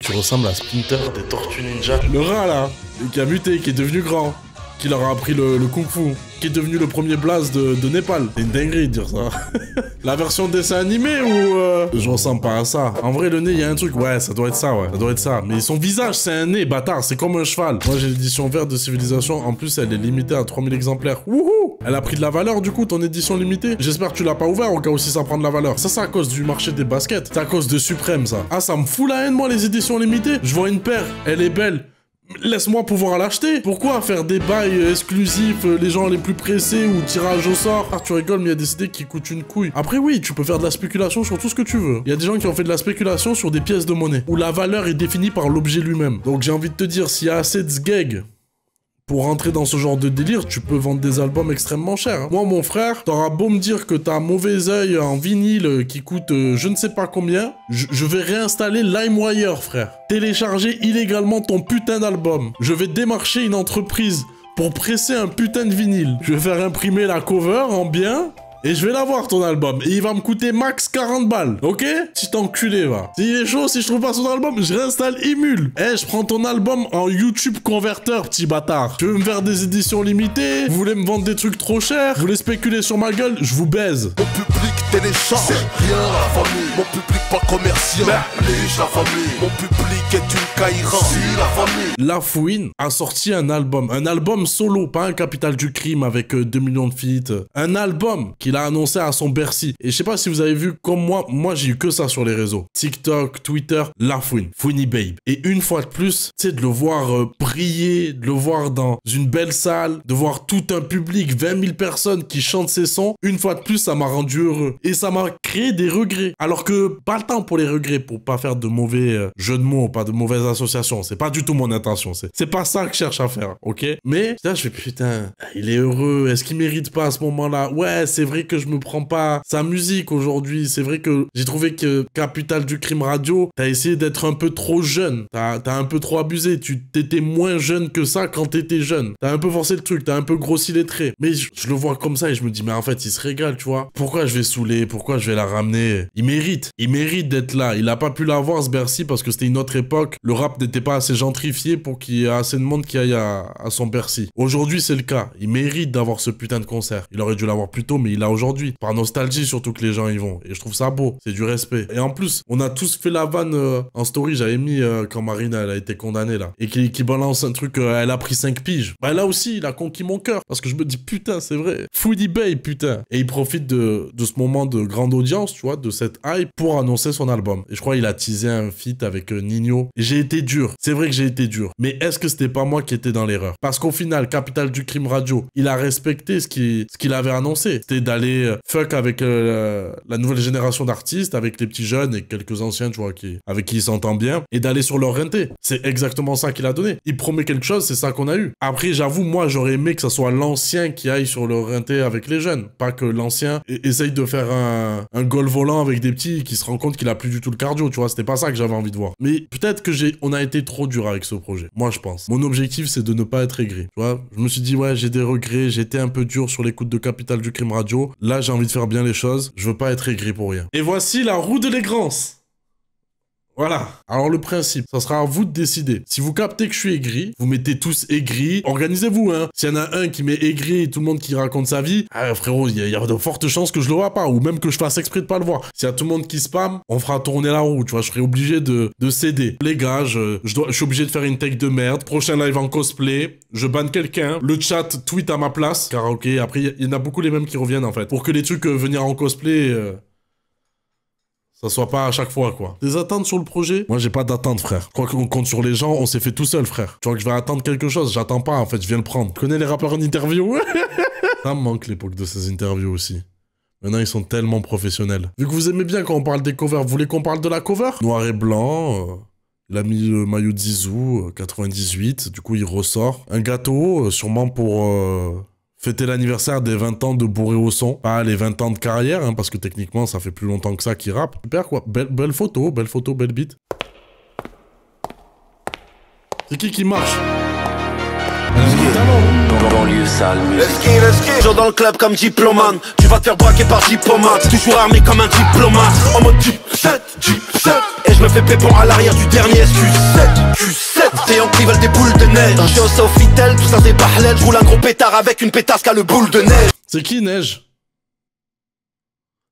Tu ressembles à Splinter des Tortues Ninja. Le rat là, qui a muté, qui est devenu grand, qui leur a appris le kung-fu, qui est devenu le premier Blaze de Népal. C'est une dinguerie de dire ça. La version dessin animé ou je ressemble pas à ça. En vrai, le nez, il y a un truc. Ouais, ça doit être ça, ouais. Ça doit être ça. Mais son visage, c'est un nez, bâtard. C'est comme un cheval. Moi, j'ai l'édition verte de Civilisation. En plus, elle est limitée à 3000 exemplaires. Wouhou! Elle a pris de la valeur, du coup, ton édition limitée. J'espère que tu l'as pas ouvert au cas où si ça prend de la valeur. Ça, c'est à cause du marché des baskets. C'est à cause de Suprême, ça. Ah, ça me fout la haine, moi, les éditions limitées. Je vois une paire. Elle est belle. Laisse-moi pouvoir l'acheter. Pourquoi faire des bails exclusifs, les gens les plus pressés ou tirage au sort? Ah, tu rigoles, mais il y a des CD qui coûtent une couille. Après, oui, tu peux faire de la spéculation sur tout ce que tu veux. Il y a des gens qui ont fait de la spéculation sur des pièces de monnaie, où la valeur est définie par l'objet lui-même. Donc j'ai envie de te dire, s'il y a assez de sgeg pour rentrer dans ce genre de délire, tu peux vendre des albums extrêmement chers. Hein. Moi, mon frère, t'auras beau me dire que t'as un mauvais œil en vinyle qui coûte je ne sais pas combien, je vais réinstaller LimeWire, frère. Télécharger illégalement ton putain d'album. Je vais démarcher une entreprise pour presser un putain de vinyle. Je vais faire imprimer la cover en bien. Et je vais l'avoir ton album. Et il va me coûter max 40 balles. Ok? Si t'enculé, va. S'il est chaud, si je trouve pas son album, je réinstalle Emule. Eh, je prends ton album en YouTube converteur, petit bâtard. Tu veux me faire des éditions limitées? Vous voulez me vendre des trucs trop chers? Vous voulez spéculer sur ma gueule? Je vous baise. Mon public télécharge, c'est rien la famille. Mon public pas commercial, liche la famille. Mon public est une caïra, si la famille. La Fouine a sorti un album solo, pas un Capital du Crime avec 2 millions de feats. Un album qu'il a annoncé à son Bercy. Et je sais pas si vous avez vu comme moi j'ai eu que ça sur les réseaux. TikTok, Twitter, La Fouine, Fouini Babe. Et une fois de plus, tu sais, de le voir briller, de le voir dans une belle salle, de voir tout un public, 20 000 personnes qui chantent ses sons, une fois de plus, ça m'a rendu heureux. Et ça m'a créé des regrets. Alors que, pas le temps pour les regrets, pour pas faire de mauvais jeux de mots, pas de mauvaises associations. C'est pas du tout mon intention. C'est pas ça que je cherche à faire, ok? Mais, là, je fais, putain, il est heureux. Est-ce qu'il mérite pas à ce moment-là? Ouais, c'est vrai que je me prends pas sa musique aujourd'hui. C'est vrai que j'ai trouvé que Capital du Crime Radio, t'as essayé d'être un peu trop jeune. T'as un peu trop abusé. Tu t'étais moins jeune que ça quand t'étais jeune. T'as un peu forcé le truc. T'as un peu grossi les traits. Mais je le vois comme ça et je me dis, mais en fait, il se régale, tu vois. Pourquoi je vais saouler? Pourquoi je vais la ramener? Il mérite. Il mérite d'être là. Il a pas pu l'avoir, ce Bercy, parce que c'était une autre époque. Le rap n'était pas assez gentrifié pour qu'il y ait assez de monde qui aille à son Bercy. Aujourd'hui, c'est le cas. Il mérite d'avoir ce putain de concert. Il aurait dû l'avoir plus tôt, mais il l'a aujourd'hui. Par nostalgie, surtout que les gens y vont. Et je trouve ça beau. C'est du respect. Et en plus, on a tous fait la vanne en story. J'avais mis quand Marina, elle a été condamnée, là. Et qui balance un truc, elle a pris 5 piges. Bah là aussi, il a conquis mon cœur. Parce que je me dis, putain, c'est vrai. Fouini Babe, putain. Et il profite de ce moment de grande audience, tu vois, de cette hype pour annoncer son album. Et je crois qu'il a teasé un feat avec Nino. Et j'ai été dur. C'est vrai que j'ai été dur. Mais est-ce que c'était pas moi qui étais dans l'erreur? Parce qu'au final, Capital du Crime Radio, il a respecté ce qu'il avait annoncé. C'était d'aller fuck avec la nouvelle génération d'artistes, avec les petits jeunes et quelques anciens, tu vois, avec qui il s'entend bien, et d'aller sur leur renté. C'est exactement ça qu'il a donné. Il promet quelque chose, c'est ça qu'on a eu. Après, j'avoue, moi, j'aurais aimé que ça soit l'ancien qui aille sur leur renté avec les jeunes. Pas que l'ancien essaye de faire un goal volant avec des petits qui se rend compte qu'il a plus du tout le cardio, tu vois. C'était pas ça que j'avais envie de voir. Mais peut-être que on a été trop dur avec ce projet. Moi, je pense. Mon objectif, c'est de ne pas être aigri. Tu vois, je me suis dit, ouais, j'ai des regrets, j'ai été un peu dur sur l'écoute de Capital du Crime Radio. Là, j'ai envie de faire bien les choses. Je veux pas être aigri pour rien. Et voici la roue de l'égrance. Voilà. Alors le principe, ça sera à vous de décider. Si vous captez que je suis aigri, vous mettez tous aigri. Organisez-vous, hein. S'il y en a un qui met aigri et tout le monde qui raconte sa vie, frérot, il y a de fortes chances que je le vois pas, ou même que je fasse exprès de pas le voir. S'il y a tout le monde qui spam, on fera tourner la roue, tu vois. Je serai obligé de céder. Les gars, je suis obligé de faire une take de merde. Prochain live en cosplay, je banne quelqu'un. Le chat tweet à ma place. Karaoké. Après, il y en a beaucoup les mêmes qui reviennent en fait. Pour que les trucs venir en cosplay. Ça soit pas à chaque fois, quoi. Des attentes sur le projet? Moi, j'ai pas d'attente, frère. Je crois qu'on compte sur les gens, on s'est fait tout seul, frère. Tu vois que je vais attendre quelque chose, j'attends pas, en fait, je viens le prendre. Tu connais les rappeurs en interview? Ça me manque l'époque de ces interviews aussi. Maintenant, ils sont tellement professionnels. Vu que vous aimez bien quand on parle des covers, vous voulez qu'on parle de la cover? Noir et blanc, il a mis le maillot de Zizou, 98, du coup, il ressort. Un gâteau, sûrement pour... fêter l'anniversaire des 20 ans de Bourré au son. Pas les 20 ans de carrière, hein, parce que techniquement, ça fait plus longtemps que ça qu'il rappe. Super, quoi. Belle photo, belle beat. C'est qui marche? Banlieue sale musique. Toujours dans le club comme diplomate. Tu vas te faire braquer par diplomate. Toujours armé comme un diplomate. En mode Jeep 7. Et je me fais pépon à l'arrière du dernier Q7. Tes Yankees veulent des boules de neige. Je suis au Sofitel, tout ça c'est Bahlel. Je roule un gros pétard avec une pétasse qui a le boule de neige. C'est qui Neige?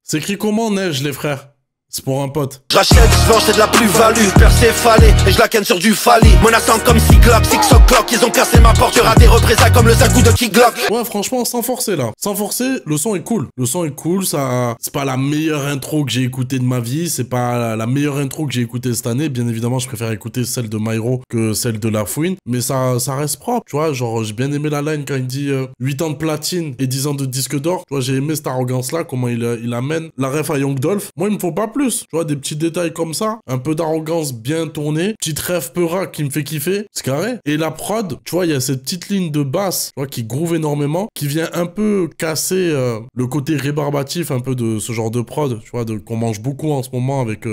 C'est écrit comment Neige les frères? C'est pour un pote. J'achète, je vends, c'est de la plus-value. Percéphale, et je la ken sur du Fali. Menaçant comme 6 Glock, 6 o'clock. Ils ont cassé ma porte, y'aura des représailles comme le sale coup de Key-Glock. Ouais, franchement, sans forcer là. Sans forcer, le son est cool. Le son est cool, ça. C'est pas la meilleure intro que j'ai écoutée de ma vie. C'est pas la meilleure intro que j'ai écoutée cette année. Bien évidemment, je préfère écouter celle de Myro que celle de Lafouine. Mais ça reste propre, tu vois. Genre, j'ai bien aimé la line quand il dit 8 ans de platine et 10 ans de disque d'or. Tu vois, j'ai aimé cette arrogance là, comment il amène la ref à Young Dolph. Moi, il me faut pas plus. Tu vois, des petits détails comme ça, un peu d'arrogance bien tournée, petite rêve peura qui me fait kiffer, c'est carré. Et la prod, tu vois, il y a cette petite ligne de basse, tu vois, qui groove énormément, qui vient un peu casser le côté rébarbatif un peu de ce genre de prod, tu vois, qu'on mange beaucoup en ce moment avec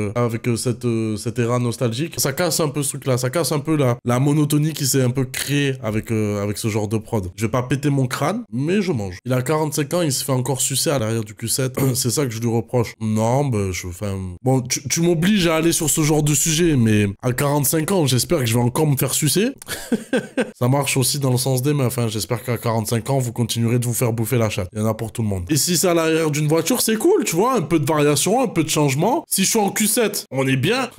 cette ère nostalgique. Ça casse un peu ce truc-là, ça casse un peu la monotonie qui s'est un peu créée avec ce genre de prod. Je vais pas péter mon crâne, mais je mange. Il a 45 ans, il se fait encore sucer à l'arrière du Q7. C'est ça que je lui reproche. Non, bah, bon, tu m'obliges à aller sur ce genre de sujet, mais à 45 ans, j'espère que je vais encore me faire sucer. Ça marche aussi dans le sens des meufs, hein. J'espère qu'à 45 ans, vous continuerez de vous faire bouffer la chatte. Il y en a pour tout le monde. Et si c'est à l'arrière d'une voiture, c'est cool, tu vois, un peu de variation, un peu de changement. Si je suis en Q7, on est bien.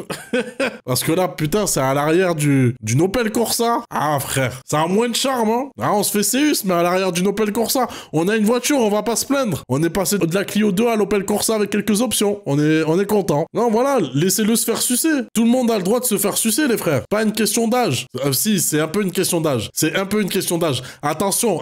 Parce que là, putain, c'est à l'arrière d'une Opel Corsa. Ah, frère, ça a moins de charme, hein. Ah, on se fait Céus, mais à l'arrière d'une Opel Corsa, on a une voiture, on va pas se plaindre. On est passé de la Clio 2 à l'Opel Corsa avec quelques options. On est content. Non, voilà, laissez-le se faire sucer. Tout le monde a le droit de se faire sucer, les frères. Pas une question d'âge. Si, c'est un peu une question d'âge. C'est un peu une question d'âge. Attention.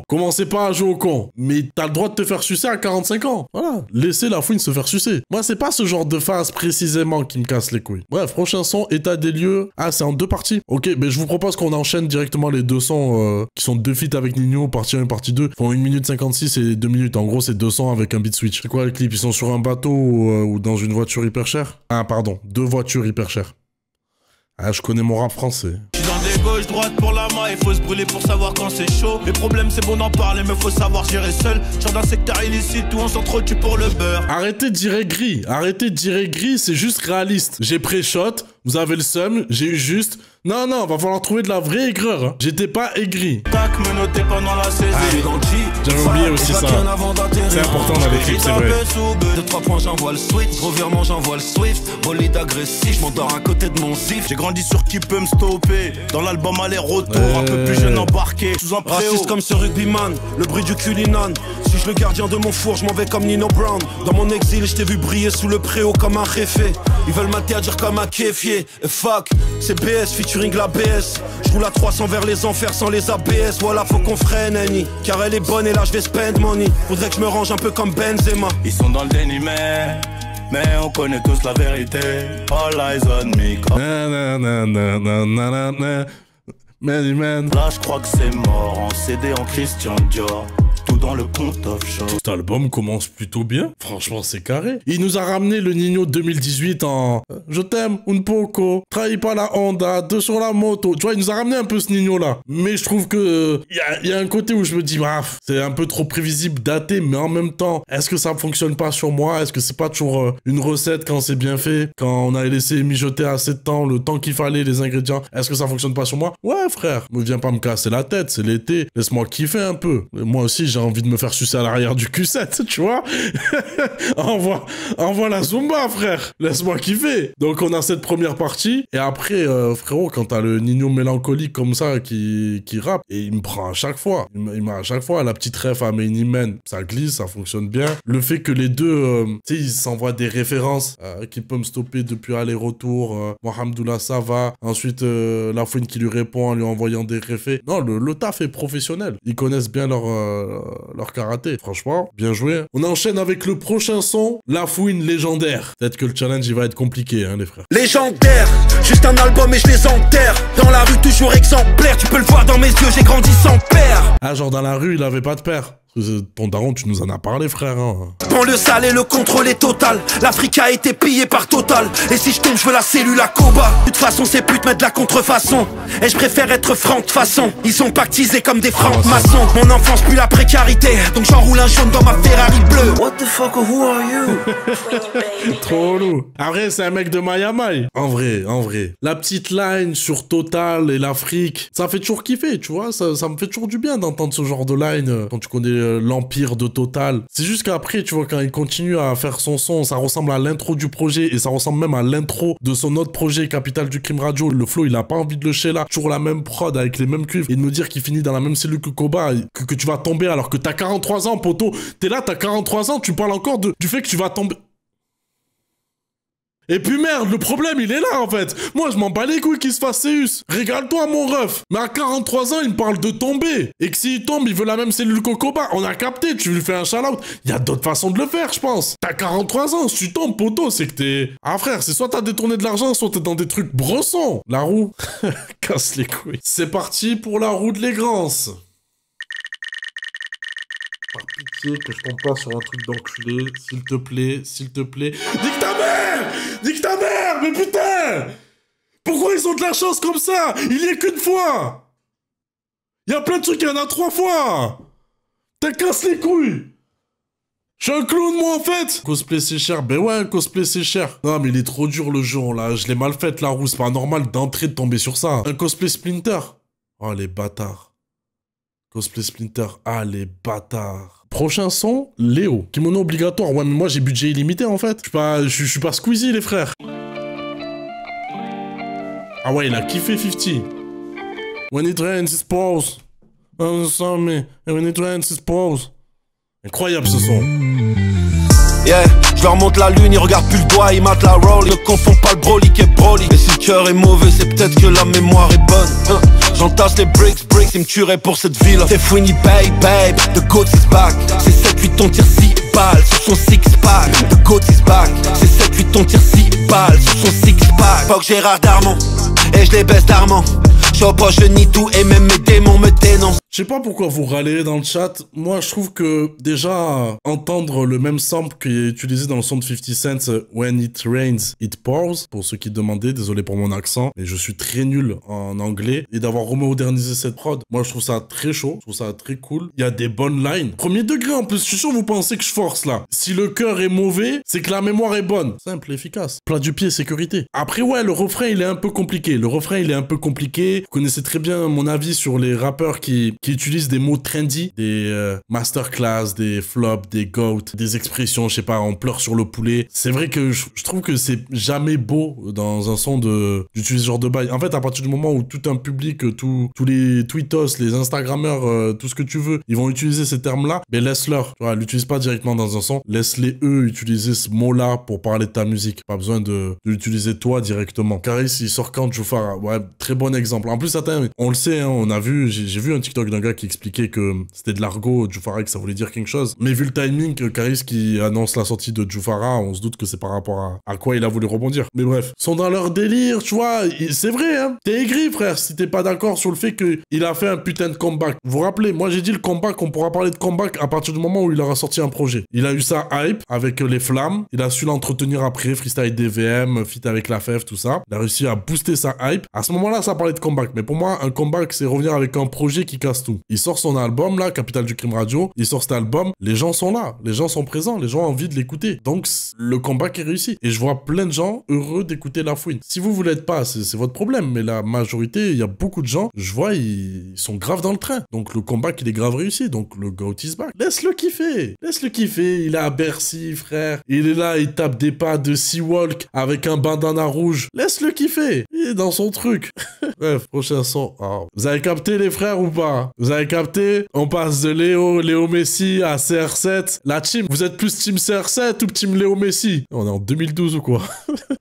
Commencez pas à jouer au con. Mais t'as le droit de te faire sucer à 45 ans. Voilà. Laissez Lafouine se faire sucer. Moi, c'est pas ce genre de phase précisément qui me casse les couilles. Bref, prochain son, état des lieux. Ah, c'est en 2 parties. Ok, mais je vous propose qu'on enchaîne directement les 2 sons qui sont 2 feats avec Nino, partie 1 et partie 2. Ils font 1 minute 56 et 2 minutes. En gros, c'est 2 sons avec un beat switch. C'est quoi le clip? Ils sont sur un bateau ou dans une voiture hyper chère? Ah, pardon. 2 voitures hyper chères. Ah, je connais mon rap français. Je suis dans des gauche-droite pour la main, il faut se brûler pour savoir quand c'est chaud. Les problèmes c'est bon d'en parler, mais faut savoir gérer seul. Genre d'un secteur illicite où on s'entretue pour le beurre. Arrêtez de dire aigri. Arrêtez de dire aigri, c'est juste réaliste. J'ai pré-shot, vous avez le seum, j'ai eu juste... Non, va falloir trouver de la vraie aigreur. Hein. J'étais pas aigri. Tac, me noter pendant la saisie. J'avais oublié aussi ça. C'est important dans les clips, c'est vrai. 2-3 points, j'envoie le switch. Revirement, j'envoie le swift. Bolide agressif, je m'endors à côté de mon zif. J'ai grandi sur qui peut me stopper. Dans l'album aller-retour, un peu plus jeune embarqué. Sous un préau. Raciste comme ce rugbyman, le bruit du culinan. Suis-je le gardien de mon four, je m'en vais comme Nino Brown. Dans mon exil, je t'ai vu briller sous le préau comme un réfé. Ils veulent m'atter à dire comme un kéfier. Et fuck, c'est BS featuring la BS. Je roule à 300 vers les enfers sans les ABS. Voilà, faut qu'on freine, Annie. Car elle est bonne et là je vais spend money. Faudrait que je me range un peu comme Benzema. Ils sont dans le déni, mais on connaît tous la vérité. All eyes on me. Man. Là, je crois que c'est mort. En CD en Christian Dior. Tout dans le compte offshore. Cet album commence plutôt bien. Franchement, c'est carré. Il nous a ramené le Nino 2018 en Je t'aime, un poco, trahis pas la Honda, 2 sur la moto. Tu vois, il nous a ramené un peu ce Nino là. Mais je trouve que il y a un côté où je me dis, c'est un peu trop prévisible, daté, mais en même temps, est-ce que ça fonctionne pas sur moi? Est-ce que c'est pas toujours une recette quand c'est bien fait? Quand on a laissé mijoter assez de temps, le temps qu'il fallait, les ingrédients, est-ce que ça fonctionne pas sur moi? Ouais, frère, me viens pas me casser la tête, c'est l'été. Laisse-moi kiffer un peu. Moi aussi, j'ai envie de me faire sucer à l'arrière du Q7, tu vois. envoie la Zumba, frère. Laisse-moi kiffer. Donc, on a cette première partie. Et après, frérot, quand t'as le Nino mélancolique comme ça qui rappe, et il me prend à chaque fois. Il m'a à chaque fois. La petite ref à Main Man, ça glisse, ça fonctionne bien. Le fait que les deux, tu sais, ils s'envoient des références qui peuvent me stopper depuis aller-retour. Mohamdoullah, ça va. Ensuite, Lafouine qui lui répond en lui envoyant des réfés. Non, le taf est professionnel. Ils connaissent bien leur karaté. Franchement, bien joué. On enchaîne avec le prochain son, Lafouine légendaire. Peut-être que le challenge, il va être compliqué, hein, les frères. Légendaire, juste un album et je les enterre. Dans la rue, toujours exemplaire. Tu peux le voir dans mes yeux, j'ai grandi sans père. Ah, genre dans la rue, il avait pas de père. Ton daron, tu nous en as parlé, frère. Hein. Banlieue sale et le contrôle est total. L'Afrique a été pillée par Total. Et si je tombe, je veux la cellule à Koba. De toute façon, c'est pute mettre de la contrefaçon. Et je préfère être franc de façon. Ils sont pactisés comme des francs-maçons. Mon enfance pue la précarité. Donc j'enroule un jaune dans ma Ferrari bleue. What the fuck, who are you? Trop lourd. Après, c'est un mec de Miami. En vrai. La petite line sur Total et l'Afrique, ça fait toujours kiffer, tu vois. Ça me fait toujours du bien d'entendre ce genre de line quand tu connais l'empire de Total. C'est juste qu'après, tu vois, quand il continue à faire son son, ça ressemble à l'intro du projet et ça ressemble même à l'intro de son autre projet, Capital du Crime Radio. Le flow, il a pas envie de le lâcher là. Toujours la même prod avec les mêmes cuivres et de me dire qu'il finit dans la même cellule que Koba, que tu vas tomber alors que t'as 43 ans, poto. T'es là, t'as 43 ans, tu parles encore du fait que tu vas tomber. Et puis merde, le problème il est là en fait. Moi je m'en bats les couilles qu'il se fasse Céus. Régale-toi mon ref. Mais à 43 ans il me parle de tomber. Et que s'il tombe il veut la même cellule que Koba. On a capté, tu lui fais un shout-out. Il y a d'autres façons de le faire je pense. T'as 43 ans, si tu tombes poto c'est que t'es... Ah frère, c'est soit t'as détourné de l'argent, soit t'es dans des trucs brossons. La roue. Casse les couilles. C'est parti pour la roue de l'égrance. Par pitié que je tombe pas sur un truc d'enculé. S'il te plaît, s'il te plaît. Nique ta mère! Nique ta mère! Mais putain! Pourquoi ils ont de la chance comme ça? Il y est qu'une fois! Il y a plein de trucs, il y en a 3 fois! T'as casse les couilles! Je suis un clown moi en fait! Cosplay c'est cher, ben ouais, cosplay c'est cher. Non mais il est trop dur le jeu là, je l'ai mal fait la roue, c'est pas normal d'entrer de tomber sur ça. Un cosplay Splinter. Oh les bâtards. Cosplay Splinter, ah les bâtards. Prochain son, Léo. Kimono obligatoire, ouais mais moi j'ai budget illimité en fait. Je suis pas Squeezie les frères. Ah ouais il a kiffé 50. When it rains it pours. When it rains it pours. Incroyable ce son. Yeah, je leur montre la lune, ils regardent plus le doigt, ils matent la roll. Ne confond pas le brolic et broly. Et si le cœur est mauvais, c'est peut-être que la mémoire est bonne. J'entasse les bricks, ils me tueraient pour cette ville. C'est fouini, babe, the goat is back. C'est 7-8, on tire 6 balles sur son six-pack. The goat is back. C'est 7-8, on tire 6 balles sur son six-pack. Fuck Gérard Darmon, et je les baisse d'Armand. Je poche, je nie tout et même mes démons me dénoncent. Je sais pas pourquoi vous râlez dans le chat. Moi, je trouve que déjà, entendre le même sample qui est utilisé dans le son de 50 Cent, When it rains, it pours, pour ceux qui demandaient, désolé pour mon accent, mais je suis très nul en anglais, et d'avoir remodernisé cette prod, moi je trouve ça très chaud, je trouve ça très cool. Il y a des bonnes lines. Premier degré en plus, je suis sûr vous pensez que je force là. Si le cœur est mauvais, c'est que la mémoire est bonne. Simple et efficace. Plat du pied, sécurité. Après ouais, le refrain il est un peu compliqué. Vous connaissez très bien mon avis sur les rappeurs qui utilisent des mots trendy, des masterclass, des flops, des goats, des expressions, je sais pas, on pleure sur le poulet. C'est vrai que je trouve que c'est jamais beau dans un son d'utiliser ce genre de bail. En fait, à partir du moment où tout un public, tous les tweetos, les instagrammeurs, tout ce que tu veux, ils vont utiliser ces termes-là, mais laisse-leur. Tu vois, l'utilise pas directement dans un son. Laisse-les eux utiliser ce mot-là pour parler de ta musique. Pas besoin de l'utiliser toi directement. Caris, il sort quand Jufara. Ouais, très bon exemple. En plus, attends, on le sait, hein, on a vu, j'ai vu un TikTok d'un gars qui expliquait que c'était de l'argot, Jufara, que ça voulait dire quelque chose. Mais vu le timing, Caris qui annonce la sortie de Jufara, on se doute que c'est par rapport à quoi il a voulu rebondir. Mais bref, ils sont dans leur délire, tu vois, c'est vrai, hein. T'es aigri, frère, si t'es pas d'accord sur le fait qu'il a fait un putain de comeback. Vous vous rappelez, moi j'ai dit le comeback, on pourra parler de comeback à partir du moment où il aura sorti un projet. Il a eu sa hype avec les flammes, il a su l'entretenir après, freestyle DVM, feat avec la FF, tout ça. Il a réussi à booster sa hype. À ce moment-là, ça parlait de comeback. Mais pour moi, un comeback, c'est revenir avec un projet qui casse tout. Il sort son album, là, Capital du Crime Radio. Il sort cet album. Les gens sont là. Les gens sont présents. Les gens ont envie de l'écouter. Donc, le comeback est réussi. Et je vois plein de gens heureux d'écouter La Fouine. Si vous l'êtes pas, c'est votre problème. Mais la majorité, il y a beaucoup de gens, je vois, ils sont graves dans le train. Donc, le comeback, il est grave réussi. Donc, le GOAT is back. Laisse-le kiffer. Laisse-le kiffer. Il est à Bercy, frère. Il est là, il tape des pas de Seawalk avec un bandana rouge. Laisse-le kiffer. Il est dans son truc. Bref, prochain son. Oh. Vous avez capté les frères ou pas? Vous avez capté? On passe de Léo Messi à CR7. La team, vous êtes plus team CR7 ou team Léo Messi? On est en 2012 ou quoi?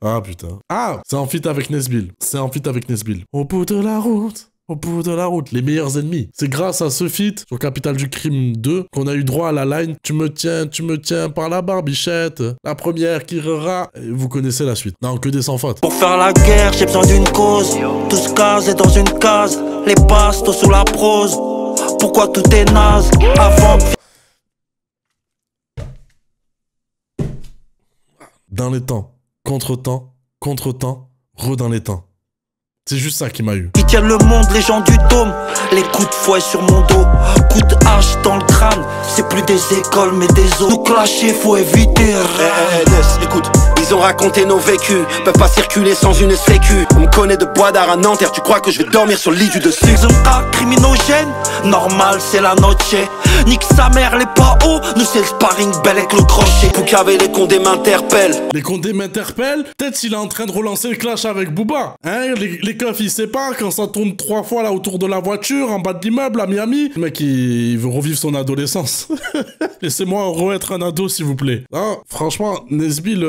Ah putain. Ah, c'est en feat avec Nesbill. C'est en feat avec Nesbill. Au bout de la route. Au bout de la route, les meilleurs ennemis. C'est grâce à ce feat sur Capital du Crime 2 qu'on a eu droit à la line « Tu me tiens par la barbichette, la première qui rira. » Vous connaissez la suite. Non, que des sans faute. Pour faire la guerre, j'ai besoin d'une cause. Tous casés dans une case, les bastos sous la prose. Pourquoi tout est naze? Avant dans les temps, contre-temps, contre-temps, dans les temps. C'est juste ça qui m'a eu. Ils tiennent le monde, les gens du dôme. Les coups de fouet sur mon dos, coups de hache dans le crâne. C'est plus des écoles mais des os. Nous clasher, faut éviter. Écoute, ils ont raconté nos vécus. Peuvent pas circuler sans une sécu. On me connaît de bois d'art à Nanterre. Tu crois que je vais dormir sur le lit du dessus? Ils ont cas criminogène, normal c'est la noche. Nique sa mère les pas hauts, nous c'est le sparring bel avec le crochet. Poucave les condés m'interpellent. Les condés m'interpellent. Peut-être s'il est en train de relancer le clash avec Booba. Hein, les keufs ils séparent quand ça tourne 3 fois là autour de la voiture, en bas de l'immeuble à Miami. Le mec il veut revivre son adolescence. Laissez-moi re-être un ado s'il vous plaît. Ah, franchement, Nesbill,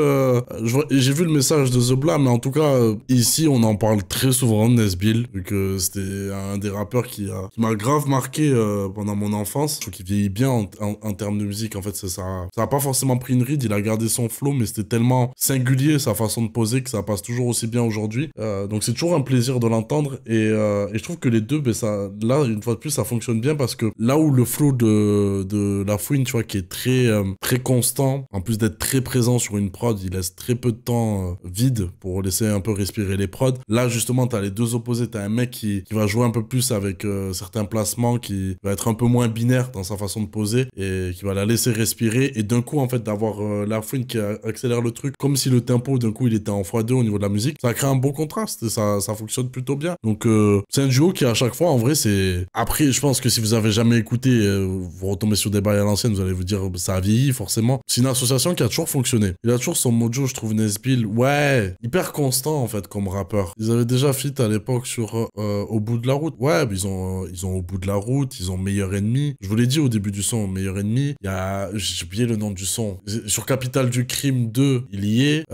j'ai vu le message de The Bla, mais en tout cas, ici on en parle très souvent de Nesbill, vu que c'était un des rappeurs qui m'a grave marqué pendant mon enfance. Je trouve qu'il vieillit bien en termes de musique. En fait, ça a pas forcément pris une ride, il a gardé son flow, mais c'était tellement singulier sa façon de poser que ça passe toujours aussi bien aujourd'hui. Donc c'est toujours un plaisir de l'entendre et je trouve que les deux, ben ça, là une fois de plus ça fonctionne bien parce que là où le flow de La Fouine, tu vois, qui est très constant, en plus d'être très présent sur une prod, il laisse très peu de temps vide pour laisser un peu respirer les prods. Là justement t'as les deux opposés, t'as un mec qui va jouer un peu plus avec certains placements, qui va être un peu moins binaire dans sa façon de poser et qui va la laisser respirer, et d'un coup en fait d'avoir La Fouine qui accélère le truc comme si le tempo d'un coup il était en x2 au niveau de la musique, ça crée un bon contraste et ça fonctionne plutôt bien. Donc c'est un duo qui à chaque fois en vrai c'est... Après je pense que si vous avez jamais écouté, vous retombez sur des bails à l'ancienne, vous allez vous dire ça a vieilli forcément. C'est une association qui a toujours fonctionné. Il a toujours son mojo, je trouve. Nesbill, ouais, hyper constant en fait comme rappeur. Ils avaient déjà feat à l'époque sur Au bout de la route. Ouais, ils ont Au bout de la route, ils ont Meilleur ennemi. Je vous l'ai dit au début du son, Meilleur ennemi. Il y a, j'ai oublié le nom du son. Sur Capital du Crime 2, il y est.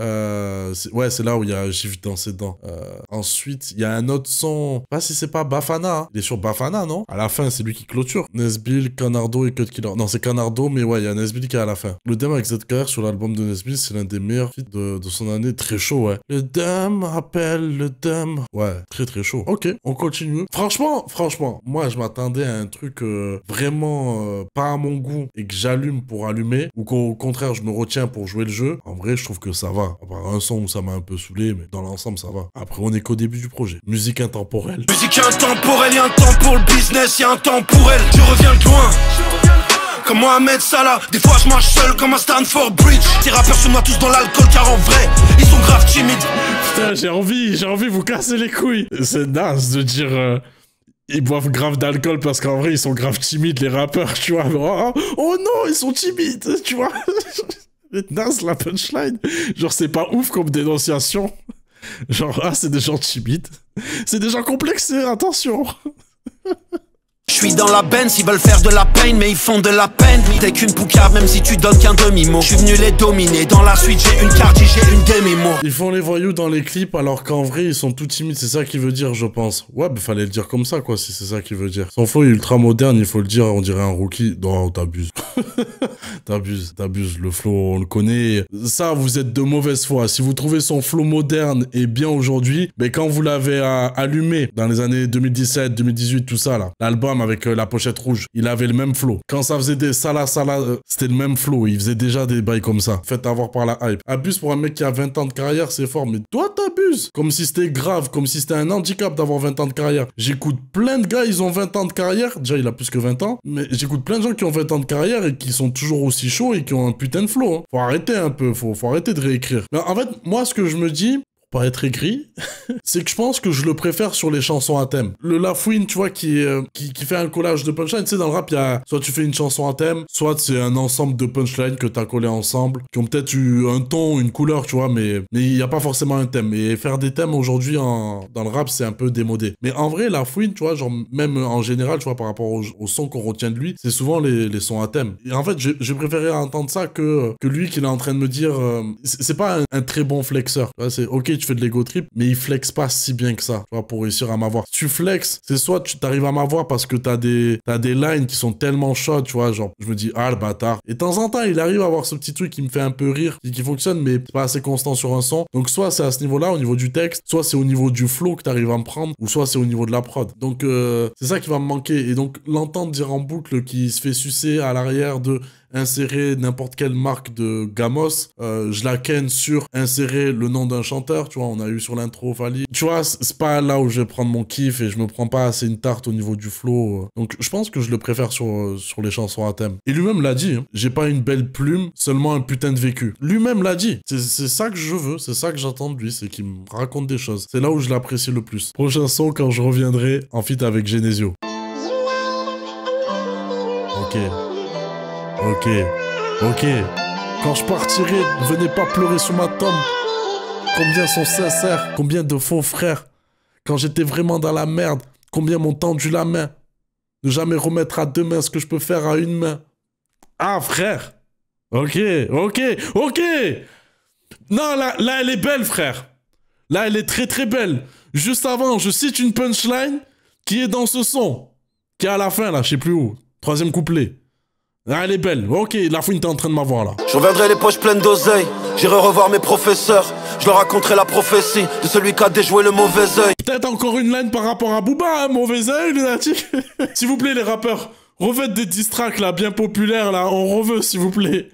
Ouais, c'est là où il y a Gif dans ses dents. Ensuite, il y a un autre son. Je sais pas si c'est pas Bafana. Hein. Il est sur Bafana, non? À la fin, c'est lui qui clôture. Nesbill, Canardo et Cut Killer. Non, c'est Canardo, mais ouais, il y a Nesbill qui est à la fin. Le dème avec ZKR sur l'album de Nesbill, c'est l'un des meilleurs feats de son année. Très chaud, ouais. Le dème rappelle le dème. Ouais, très chaud. Ok, on continue. Franchement, moi, je m'attendais à un truc vraiment pas à mon goût et que j'allume pour allumer, ou qu'au contraire, je me retiens pour jouer le jeu. En vrai, je trouve que ça va. À part un son où ça m'a un peu saoulé, mais dans l'ensemble, ça va. Après, on est qu'au début du projet. Musique intemporelle. Musique intemporelle, y'a un temps pour le business, y'a un temps pour elle. Je reviens de loin. Comme Mohamed Salah, des fois je marche seul comme un Stanford Bridge. Ces rappeurs se noient tous dans l'alcool car en vrai, ils sont grave timides. Putain, j'ai envie de vous casser les couilles. C'est naze de dire... Ils boivent grave d'alcool parce qu'en vrai, ils sont grave timides, les rappeurs, tu vois. Oh non, ils sont timides, tu vois. C'est naze, la punchline. Genre, c'est pas ouf comme dénonciation. Genre, c'est des gens timides. C'est des gens complexés, attention. Je suis dans la Benz, ils veulent faire de la peine, mais ils font de la peine. T'es qu'une poucave, même si tu donnes qu'un demi-mot. Je suis venu les dominer, dans la suite j'ai une carte, j'ai une demi-mot. Ils font les voyous dans les clips, alors qu'en vrai, ils sont tout timides, c'est ça qu'il veut dire, je pense. Ouais, bah fallait le dire comme ça, quoi, si c'est ça qu'il veut dire. Son flow est ultra moderne, il faut le dire, on dirait un rookie. Non, t'abuses. T'abuses, le flow, on le connaît. Ça, vous êtes de mauvaise foi. Si vous trouvez son flow moderne et bien aujourd'hui, mais quand vous l'avez allumé, dans les années 2017, 2018, tout ça, là, l'album avec la pochette rouge, il avait le même flow. Quand ça faisait des Salah, c'était le même flow. Il faisait déjà des bails comme ça. Faites avoir par la hype. Abuse pour un mec qui a 20 ans de carrière, c'est fort. Mais toi, t'abuses. Comme si c'était grave, comme si c'était un handicap d'avoir 20 ans de carrière. J'écoute plein de gars, ils ont 20 ans de carrière. Déjà, il a plus que 20 ans. Mais j'écoute plein de gens qui ont 20 ans de carrière et qui sont toujours aussi chauds et qui ont un putain de flow. Hein. Faut arrêter un peu. Faut arrêter de réécrire. Mais en fait, moi, ce que je me dis... pas être écrit, c'est que je pense que je le préfère sur les chansons à thème. Le La Fouine, tu vois, qui fait un collage de punchline. Tu sais, dans le rap, il y a soit tu fais une chanson à thème, soit c'est un ensemble de punchlines que t'as collé ensemble, qui ont peut-être eu un ton, une couleur, tu vois, mais il n'y a pas forcément un thème. Et faire des thèmes aujourd'hui dans le rap, c'est un peu démodé. Mais en vrai, La Fouine, tu vois, genre, même en général, tu vois, par rapport au son qu'on retient de lui, c'est souvent les sons à thème. Et en fait, j'ai préféré entendre ça que lui qui est en train de me dire, c'est pas un très bon flexeur. C'est ok, tu fais de l'ego trip, mais il flex pas si bien que ça, tu vois, pour réussir à m'avoir. Si tu flex, c'est soit tu t'arrives à m'avoir parce que t'as des lines qui sont tellement chaudes, tu vois, genre, je me dis, ah, le bâtard. Et de temps en temps, il arrive à avoir ce petit truc qui me fait un peu rire, qui fonctionne, mais c'est pas assez constant sur un son. Donc, soit c'est à ce niveau-là, au niveau du texte, soit c'est au niveau du flow que t'arrives à me prendre, ou soit c'est au niveau de la prod. Donc, c'est ça qui va me manquer. Et donc, l'entendre dire en boucle qu'il se fait sucer à l'arrière de insérer n'importe quelle marque de Gamos. Je la ken sur insérer le nom d'un chanteur, tu vois, on a eu sur l'intro Fali. Tu vois, c'est pas là où je vais prendre mon kiff et je me prends pas assez une tarte au niveau du flow. Donc je pense que je le préfère sur les chansons à thème. Et lui-même l'a dit, hein, j'ai pas une belle plume, seulement un putain de vécu. Lui-même l'a dit. C'est ça que je veux, c'est ça que j'attends de lui, c'est qu'il me raconte des choses. C'est là où je l'apprécie le plus. Prochain son quand je reviendrai en feat avec Genesio. Ok. Quand je partirai, ne venez pas pleurer sous ma tombe. Combien sont sincères, combien de faux frères. Quand j'étais vraiment dans la merde, combien m'ont tendu la main. Ne jamais remettre à deux mains ce que je peux faire à une main. Ah, frère. Ok. Non, là, elle est belle, frère. Là, elle est très, très belle. Juste avant, je cite une punchline qui est dans ce son. Qui est à la fin, là, je sais plus où. 3e couplet. Ah, elle est belle. Ok, la fouine, t'es en train de m'avoir, là. Je reviendrai les poches pleines d'oseille. J'irai revoir mes professeurs. Je leur raconterai la prophétie de celui qui a déjoué le mauvais œil. Peut-être encore une line par rapport à Booba, hein, mauvais œil, lunatique. S'il vous plaît, les rappeurs, refaites des diss tracks, là, bien populaires, là. On reveut, s'il vous plaît.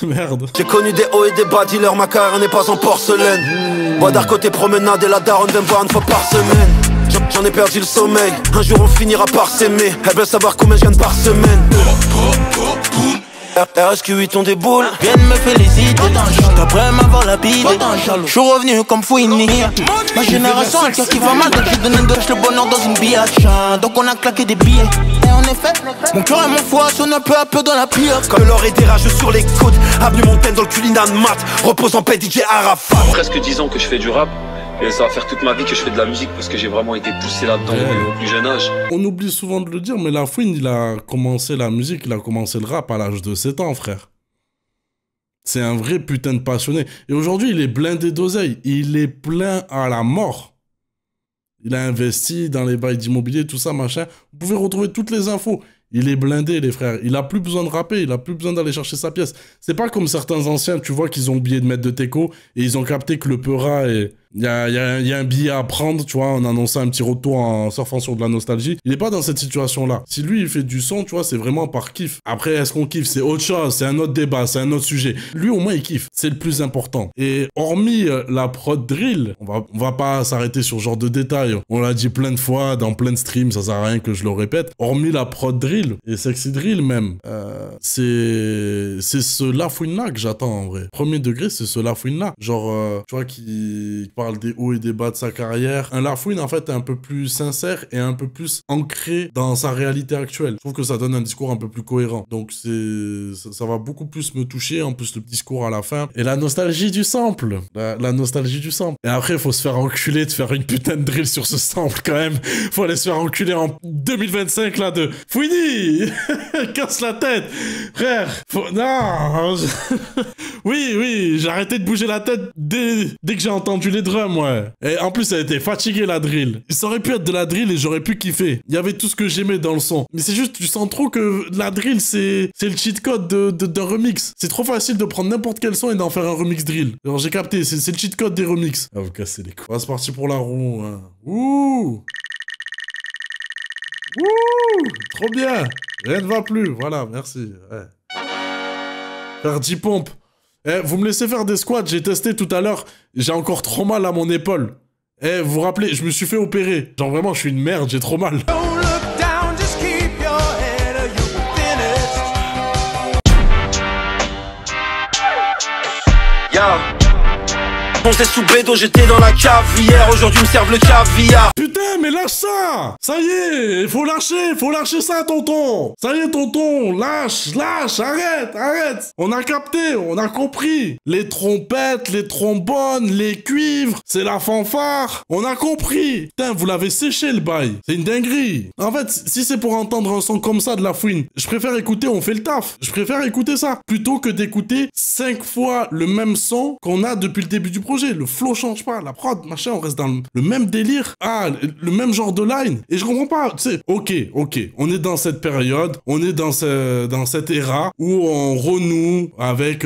Merde. J'ai connu des hauts et des bas, dealer, ma carrière n'est pas en porcelaine. Bois d'art côté promenade et la daronne vient me voir une fois par semaine. J'en ai perdu le sommeil, un jour on finira par s'aimer. Elle veut savoir combien je gagne par semaine. RSQ8 on déboule. Viens me féliciter, après m'avoir lapidé. Je suis revenu comme Fouini. Ma génération a le cœur qui va mal, donc j'ai donné de le bonheur dans une biatch. Donc on a claqué des billets. Et en effet, mon cœur et mon foie sonnent un peu à peu dans la prière. Comme l'or et des rageux sur les côtes. Avenue Montaigne dans le culinat de mat. Repose en paix DJ Arafat. Presque 10 ans que je fais du rap. Et ça va faire toute ma vie que je fais de la musique parce que j'ai vraiment été poussé là-dedans au plus jeune âge. On oublie souvent de le dire, mais La Fouine, il a commencé la musique, il a commencé le rap à l'âge de 7 ans, frère. C'est un vrai putain de passionné. Et aujourd'hui, il est blindé d'oseille. Il est plein à la mort. Il a investi dans les bails d'immobilier, tout ça, machin. Vous pouvez retrouver toutes les infos. Il est blindé, les frères. Il a plus besoin de rapper, il a plus besoin d'aller chercher sa pièce. C'est pas comme certains anciens, tu vois, qu'ils ont oublié de mettre de teco et ils ont capté que le Peura est... Il y a un billet à prendre, tu vois, en annonçant un petit retour en surfant sur de la nostalgie. Il est pas dans cette situation-là. Si lui, il fait du son, tu vois, c'est vraiment par kiff. Après, est-ce qu'on kiffe? C'est autre chose, c'est un autre débat, c'est un autre sujet. Lui, au moins, il kiffe. C'est le plus important. Et hormis la prod drill, on va pas s'arrêter sur ce genre de détails. On l'a dit plein de fois, dans plein de streams, ça sert à rien que je le répète. Hormis la prod drill, et sexy drill même, c'est ce La Fouine-là que j'attends, en vrai. Premier degré, c'est ce La Fouine-là. Genre, tu vois, qui parle des hauts et des bas de sa carrière. Un La Fouine, en fait, est un peu plus sincère et un peu plus ancré dans sa réalité actuelle. Je trouve que ça donne un discours un peu plus cohérent. Donc, ça va beaucoup plus me toucher. En plus, le discours à la fin. Et la nostalgie du sample. La nostalgie du sample. Et après, il faut se faire enculer de faire une putain de drill sur ce sample, quand même. Faut aller se faire enculer en 2025, là, de Fouini. Casse la tête. Frère, non. Oui, j'ai arrêté de bouger la tête dès que j'ai entendu les drums, ouais. Et en plus, elle était fatiguée, la drill. Ça aurait pu être de la drill et j'aurais pu kiffer. Il y avait tout ce que j'aimais dans le son. Mais c'est juste, tu sens trop que la drill, c'est le cheat code d'un remix. C'est trop facile de prendre n'importe quel son et d'en faire un remix drill. Alors, j'ai capté, c'est le cheat code des remix. Ah, vous cassez les couilles. C'est parti pour la roue, hein. Ouh! Trop bien. Rien ne va plus. Voilà, merci. Ouais. Faire 10 pompes. Eh, vous me laissez faire des squats, j'ai testé tout à l'heure, j'ai encore trop mal à mon épaule. Eh, vous vous rappelez, je me suis fait opérer. Genre vraiment, je suis une merde, j'ai trop mal. J'étais sous bédo, j'étais dans la cave hier, aujourd'hui me servent le caviar. Putain, mais lâche ça! Ça y est, faut lâcher ça, tonton! Ça y est, tonton, lâche, arrête! On a capté, on a compris. Les trompettes, les trombones, les cuivres, c'est la fanfare. On a compris. Putain, vous l'avez séché le bail. C'est une dinguerie. En fait, si c'est pour entendre un son comme ça de La Fouine, je préfère écouter On fait le taf. Je préfère écouter ça, plutôt que d'écouter 5 fois le même son qu'on a depuis le début du projet. Le flow change pas, la prod, machin, on reste dans le même délire. Ah, le même genre de line. Et je comprends pas, tu sais, ok, on est dans cette période, on est dans cette ère où on renoue avec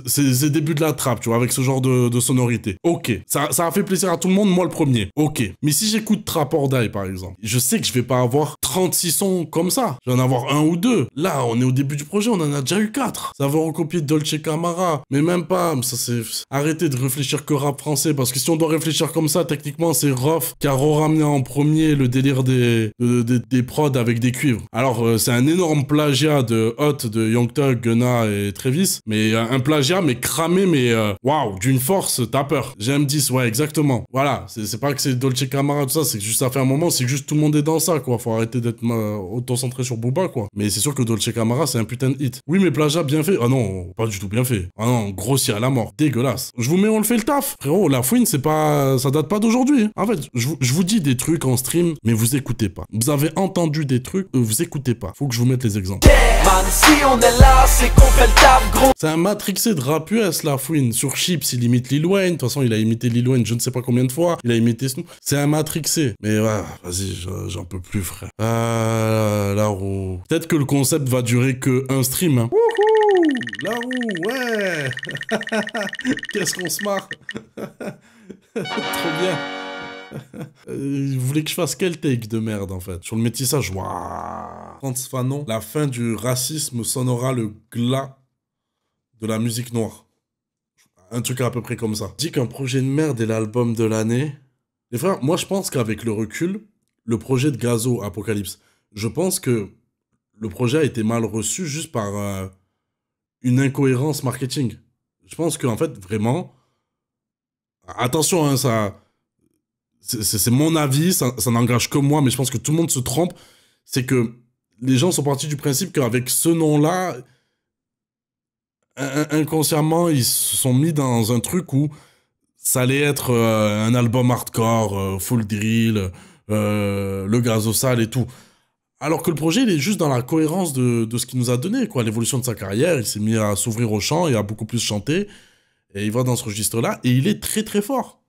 ces débuts de la trappe, tu vois, avec ce genre de sonorité. Ok, ça a fait plaisir à tout le monde, moi le premier. Ok, mais si j'écoute Trap or Die, par exemple, je sais que je vais pas avoir 36 sons comme ça. Je vais en avoir un ou deux. Là, on est au début du projet, on en a déjà eu 4. Ça va recopier Dolce Camara. Mais même pas, ça c'est... Arrêtez de réfléchir que rap français, parce que si on doit réfléchir comme ça, techniquement, c'est Rof qui a ramené en premier le délire des prods avec des cuivres. Alors, c'est un énorme plagiat de Hot, de Young Thug, Gunna et Travis, mais un plagiat, mais cramé, mais waouh, d'une force, t'as peur. GM10, ouais, exactement. Voilà, c'est pas que c'est Dolce Camara, tout ça, c'est que juste ça fait un moment, c'est que juste tout le monde est dans ça, quoi. Faut arrêter d'être auto-centré sur Booba, quoi. Mais c'est sûr que Dolce Camara, c'est un putain de hit. Oui, mais plagiat bien fait. Ah non, pas du tout bien fait. Ah non, grossier à la mort. Dégueulasse. Je vous mets, on le fait le taf. Frérot, la fouine, c'est pas... ça date pas d'aujourd'hui. En fait, je vous dis des trucs en stream, mais vous écoutez pas. Vous avez entendu des trucs, vous écoutez pas. Faut que je vous mette les exemples. Man, si on est là, c'est qu'on fait le taf, gros. C'est un matrixé de rap US, la fouine. Sur Chips, il imite Lil Wayne. De toute façon, il a imité Lil Wayne je ne sais pas combien de fois. Il a imité Snoop. C'est un matrixé. Mais ouais, vas-y, j'en peux plus, frère. La roue. Peut-être que le concept va durer que un stream, hein. Wouhou, la roue, ouais. Qu'est-ce qu'on se marre. Trop bien. Vous voulez que je fasse quel take de merde, en fait? Sur le métissage, waouh. Frantz Fanon, la fin du racisme sonnera le glas de la musique noire. Un truc à peu près comme ça. Dit qu'un projet de merde est l'album de l'année. Les frères, moi je pense qu'avec le recul, le projet de Gazo, Apocalypse, je pense que le projet a été mal reçu juste par une incohérence marketing. Je pense qu'en fait, vraiment... Attention, hein, ça... C'est mon avis, ça n'engage que moi, mais je pense que tout le monde se trompe. C'est que les gens sont partis du principe qu'avec ce nom-là, inconsciemment, ils se sont mis dans un truc où ça allait être un album hardcore, full drill, le Gazo sale et tout. Alors que le projet, il est juste dans la cohérence de ce qu'il nous a donné, quoi. L'évolution de sa carrière, il s'est mis à s'ouvrir au chant et à beaucoup plus chanter. Et il va dans ce registre-là, et il est très très fort.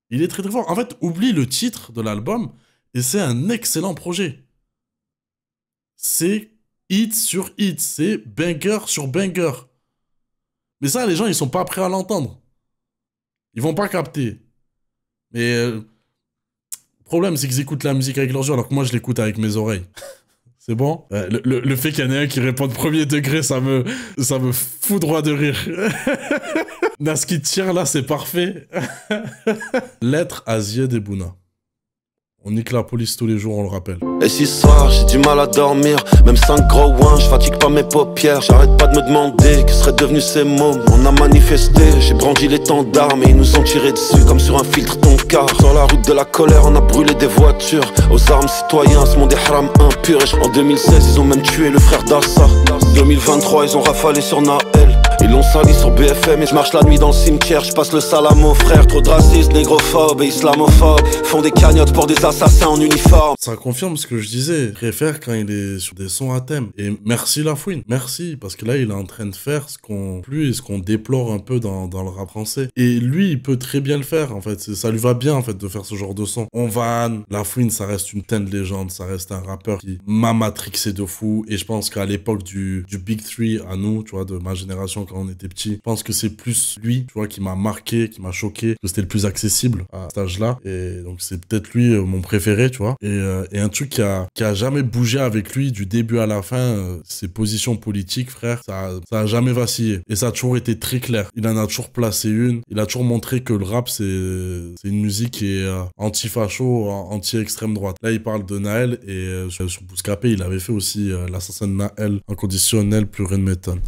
Il est très très fort. En fait, oublie le titre de l'album, et c'est un excellent projet. C'est hit sur hit, c'est banger sur banger. Mais ça, les gens, ils sont pas prêts à l'entendre. Ils vont pas capter. Mais le problème, c'est qu'ils écoutent la musique avec leurs yeux, alors que moi, je l'écoute avec mes oreilles. C'est bon? Le fait qu'il y en ait un qui répond de premier degré, ça me fout droit de rire. Nas qui tient là, c'est parfait. Lettre à Zied et Bouna. On nique la police tous les jours, on le rappelle. Et si ce soir j'ai du mal à dormir, même 5 gros ouins, je fatigue pas mes paupières. J'arrête pas de me demander que seraient devenus ces mômes. On a manifesté, j'ai brandi l'étendard, mais ils nous ont tiré dessus comme sur un filtre Tonka. Sur la route de la colère, on a brûlé des voitures. Aux armes citoyens, ce monde est haram impur. Et en 2016, ils ont même tué le frère d'Assa. 2023, ils ont rafalé sur Naël. Ils l'ont sali sur BFM et je marche la nuit dans le cimetière. Je passe le salam aux frères, trop de racistes, négrophobes et islamophobes. Font des cagnottes pour des assassins en uniforme. Ça confirme ce que je disais. Je préfère quand il est sur des sons à thème. Et merci La Fouine, merci. Parce que là, il est en train de faire ce qu'on plus et ce qu'on déplore un peu dans le rap français. Et lui, il peut très bien le faire, en fait. Ça lui va bien, en fait, de faire ce genre de son. On vanne. La Fouine, ça reste une putain de légende. Ça reste un rappeur qui m'a matrixé de fou. Et je pense qu'à l'époque du Big Three, à nous, tu vois, de ma génération, quand on était petit, je pense que c'est plus lui, tu vois, qui m'a marqué, qui m'a choqué, que c'était le plus accessible à cet âge-là. Et donc, c'est peut-être lui mon préféré, tu vois. Et un truc qui a jamais bougé avec lui du début à la fin, ses positions politiques, frère, ça a jamais vacillé. Et ça a toujours été très clair. Il en a toujours placé une. Il a toujours montré que le rap, c'est une musique qui est anti-facho, anti-extrême droite. Là, il parle de Naël et sur Bouscapé, il avait fait aussi l'assassin de Naël, inconditionnel, plus rien de m'étonne.